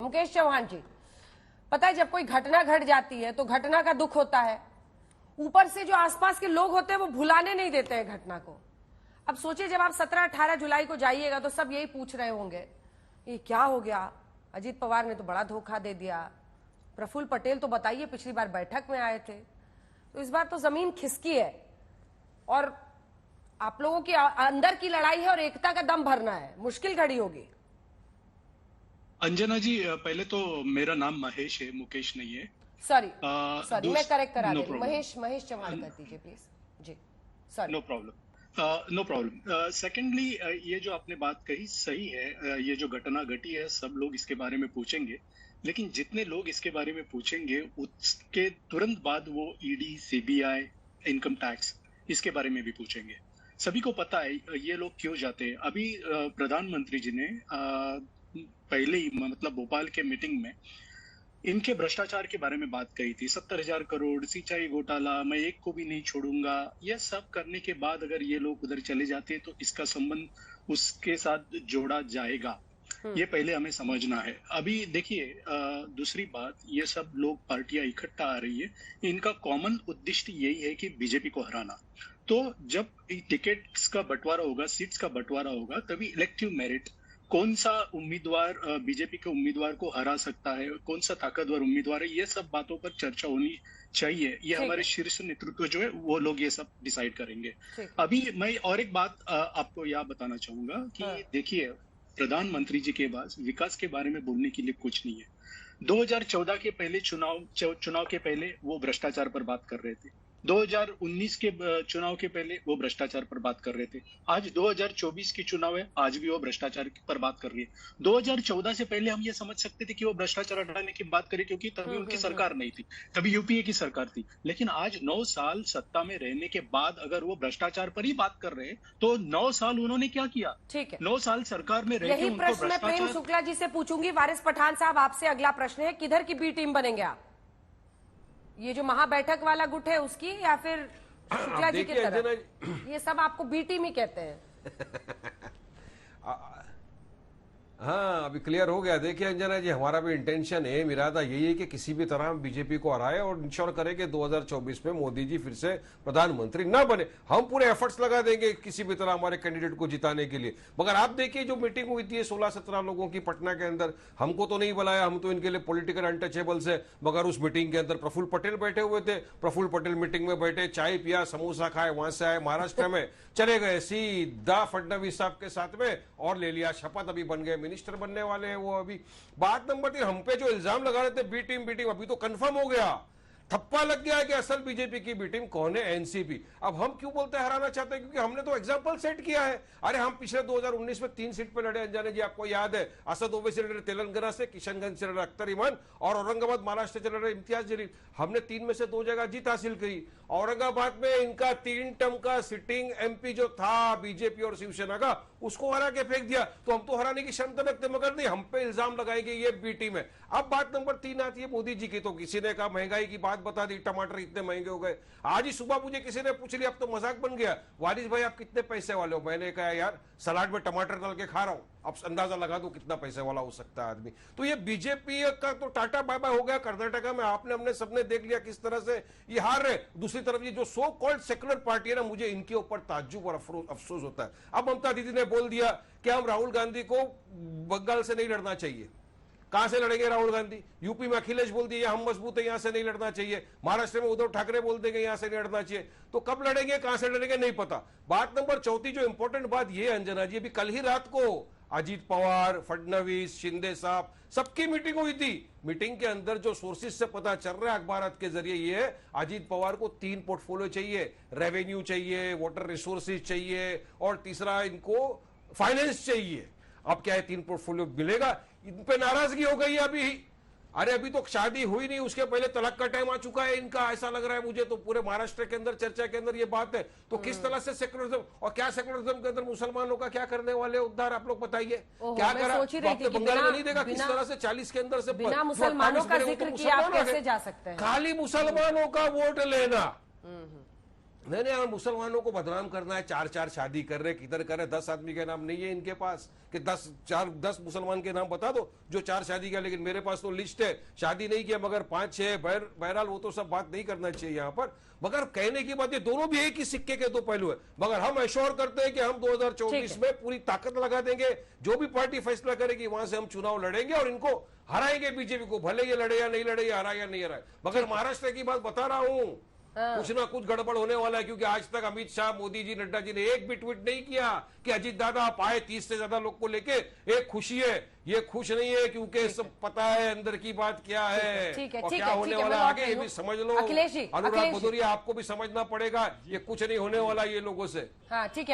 मुकेश चौहान जी, पता है जब कोई घटना घट जाती है तो घटना का दुख होता है, ऊपर से जो आसपास के लोग होते हैं वो भुलाने नहीं देते हैं घटना को। अब सोचिए जब आप 17-18 जुलाई को जाइएगा तो सब यही पूछ रहे होंगे ये क्या हो गया, अजीत पवार ने तो बड़ा धोखा दे दिया, प्रफुल्ल पटेल तो बताइए पिछली बार बैठक में आए थे। तो इस बार तो जमीन खिसकी है और आप लोगों की अंदर की लड़ाई है और एकता का दम भरना है, मुश्किल घड़ी होगी। अंजना जी, पहले तो मेरा नाम महेश है, मुकेश नहीं है। सॉरी मैं करेक्ट करा दे रही हूं, महेश चौहान कर दीजिए please ji. Sorry, no problem. Secondly, ये जो आपने बात कही सही है। ये जो घटना घटी है सब लोग इसके बारे में पूछेंगे, लेकिन जितने लोग इसके बारे में पूछेंगे उसके तुरंत बाद वो ईडी, सीबीआई, इनकम टैक्स इसके बारे में भी पूछेंगे। सभी को पता है ये लोग क्यों जाते हैं। अभी प्रधानमंत्री जी ने पहले ही मतलब भोपाल के मीटिंग में इनके भ्रष्टाचार के बारे में बात कही थी। 70,000 करोड़ सिंचाई घोटाला, मैं एक को भी नहीं छोड़ूंगा। यह सब करने के बाद अगर ये लोग उधर चले जाते हैं तो इसका संबंध उसके साथ जोड़ा जाएगा, ये पहले हमें समझना है। अभी देखिए, दूसरी बात, ये सब लोग पार्टियां इकट्ठा आ रही है, इनका कॉमन उद्देश्य यही है कि बीजेपी को हराना। तो जब टिकट्स का बंटवारा होगा, सीट्स का बंटवारा होगा, तभी इलेक्टिव मेरिट कौन सा उम्मीदवार बीजेपी के उम्मीदवार को हरा सकता है, कौन सा ताकतवर उम्मीदवार है, ये सब बातों पर चर्चा होनी चाहिए। ये हमारे शीर्ष नेतृत्व जो है वो लोग ये सब डिसाइड करेंगे। अभी मैं और एक बात आपको यह बताना चाहूंगा कि देखिए, प्रधानमंत्री जी के पास विकास के बारे में बोलने के लिए कुछ नहीं है। 2014 के पहले चुनाव के पहले वो भ्रष्टाचार पर बात कर रहे थे। 2019 के चुनाव के पहले वो भ्रष्टाचार पर बात कर रहे थे। आज 2024 की चुनाव है, आज भी वो भ्रष्टाचार पर बात कर रही है। 2014 से पहले हम ये समझ सकते थे कि वो भ्रष्टाचार हटाने की बात करें, क्योंकि तभी उनकी सरकार नहीं थी, तभी यूपीए की सरकार थी। लेकिन आज 9 साल सत्ता में रहने के बाद अगर वो भ्रष्टाचार पर ही बात कर रहे हैं तो 9 साल उन्होंने क्या किया? ठीक है, 9 साल सरकार में रह के यही प्रश्न मैं प्रेम शुक्ला जी से पूछूंगी। वारिस पठान साहब, आपसे अगला प्रश्न है, किधर की बी टीम बनेंगे आप? ये जो महाबैठक वाला गुट है उसकी, या फिर शुक्ला जी की तरफ? ये सब आपको बी टीम ही कहते हैं। हाँ, अभी क्लियर हो गया। देखिए अंजना जी, हमारा भी इंटेंशन है, इरादा यही है कि किसी भी तरह हम बीजेपी को हराए और इंश्योर करें कि 2024 में मोदी जी फिर से प्रधानमंत्री ना बने। हम पूरे एफर्ट्स लगा देंगे किसी भी तरह हमारे कैंडिडेट को जिताने के लिए। मगर आप देखिए जो मीटिंग हुई थी 16-17 लोगों की पटना के अंदर, हमको तो नहीं बुलाया, हम तो इनके लिए पॉलिटिकल अनटचेबल्स है। मगर उस मीटिंग के अंदर प्रफुल्ल पटेल बैठे हुए थे। प्रफुल्ल पटेल मीटिंग में बैठे, चाय पिया, समोसा खाए, वहां से आए, महाराष्ट्र में चले गए सीधा फडणवीस साहब के साथ में और ले लिया शपथ। अभी बन गए, मिनिस्टर बनने वाले हैं वो। अभी बात नंबर 3, हम पे जो इल्जाम लगा रहे थे बी टीम, अभी तो कंफर्म हो गया, थप्पा लग गया कि असल बीजेपी की बी टीम कौन है? एनसीपी। अब हम क्यों बोलते हैं हराना चाहते हैं? क्योंकि हमने तो एग्जांपल सेट किया है। अरे हम पिछले 2019 में 3 सीट पे लड़े, अंजाने जी आपको याद है। असद ओवैसी लड़े तेलंगाना से, किशनगंज से लड़े अख्तर ईमान और औरंगाबाद महाराष्ट्र से लड़े इम्तियाज जलील। हमने 3 में से 2 जगह जीत हासिल की। औरंगाबाद में इनका 3 टर्म का सिटिंग एमपी जो था बीजेपी और शिवसेना का, उसको हरा के फेंक दिया। तो हम तो हराने की क्षमता रखते, मगर नहीं, हम पे इल्जाम लगाएंगे ये बी टीम है। अब बात नंबर 3 आती है मोदी जी की। तो किसी ने कहा महंगाई की बात बता दी, टमाटर इतने महंगे हो गए। आज ही सुबह मुझे किसी ने पूछ लिया, अब तो मजाक बन गया, वारिस भाई आप कितने पैसे वाले हो? मैंने कहा यार सलाद में टमाटर डाल के खा रहा हूं, अब अंदाजा लगा दो कितना पैसे वाला हो सकता है आदमी। तो ये बीजेपी का तो टाटा बाय बाय हो गया। कर्नाटका में आपने हमने सबने देख लिया किस तरह से ये हार रहे। दूसरी तरफ ये जो सो कॉल्ड सेक्युलर पार्टी है ना, मुझे इनके ऊपर ताज्जुब और अफसोस होता है। अब ममता दीदी ने बोल दिया कि हम राहुल गांधी को बंगाल से नहीं लड़ना चाहिए। कहां से लड़ेंगे राहुल गांधी? यूपी में अखिलेश बोल दिए हम मजबूत है, यहां से नहीं लड़ना चाहिए। महाराष्ट्र में उद्धव ठाकरे बोल देंगे यहां से नहीं लड़ना चाहिए। तो कब लड़ेंगे, कहां से लड़ेंगे, नहीं पता। बात नंबर 4 जो इंपॉर्टेंट बात ये अंजना जी, अभी कल ही रात को अजीत पवार, फडणवीस, शिंदे साहब सबकी मीटिंग हुई थी। मीटिंग के अंदर जो सोर्सेज से पता चल रहा है अखबार के जरिए, ये है अजीत पवार को 3 पोर्टफोलियो चाहिए, रेवेन्यू चाहिए, वाटर रिसोर्सेज चाहिए और तीसरा इनको फाइनेंस चाहिए। अब क्या है, 3 पोर्टफोलियो मिलेगा? इन पे नाराजगी हो गई अभी। अरे अभी तो शादी हुई नहीं, उसके पहले तलाक का टाइम आ चुका है इनका, ऐसा लग रहा है मुझे। तो पूरे महाराष्ट्र के अंदर चर्चा के अंदर ये बात है। तो किस तरह से सेक्युलरिज्म, और क्या सेक्युलरिज्म के अंदर मुसलमानों का क्या करने वाले उद्धार, आप लोग बताइए क्या करा? आपने बंगाल में नहीं देखा किस तरह से 40 के अंदर से बिना मुसलमानों का जिक्र किया आप कैसे जा सकते हैं? खाली मुसलमानों का वोट लेना, नहीं, और मुसलमानों को बदनाम करना है, 4-4 शादी कर रहे, किधर कर रहे, 10 आदमी के नाम नहीं है इनके पास कि 10 मुसलमान के नाम बता दो जो 4 शादी किया, लेकिन मेरे पास तो लिस्ट है, शादी नहीं किया मगर 5-6। बहरहाल वो तो सब बात नहीं करना चाहिए यहाँ पर, मगर कहने की बात ये दोनों भी एक ही सिक्के के दो पहलू है। मगर हम एश्योर करते हैं कि हम 2024 में पूरी ताकत लगा देंगे, जो भी पार्टी फैसला करेगी वहां से हम चुनाव लड़ेंगे और इनको हराएंगे बीजेपी को, भले ये लड़े या नहीं लड़े, या हराए या नहीं हराए। मगर महाराष्ट्र की बात बता रहा हूं, कुछ ना कुछ गड़बड़ होने वाला है, क्योंकि आज तक अमित शाह, मोदी जी, नड्डा जी ने एक भी ट्वीट नहीं किया कि अजीत दादा आप आए 30 से ज्यादा लोग को लेके, एक खुशी है। ये खुश नहीं है क्योंकि सब पता है अंदर की बात क्या है और क्या होने वाला आगे, ये भी समझ लो। अखिलेश जी, अनुराग भदौरिया, आपको भी समझना पड़ेगा, ये कुछ नहीं होने वाला ये लोगों से। हाँ ठीक है।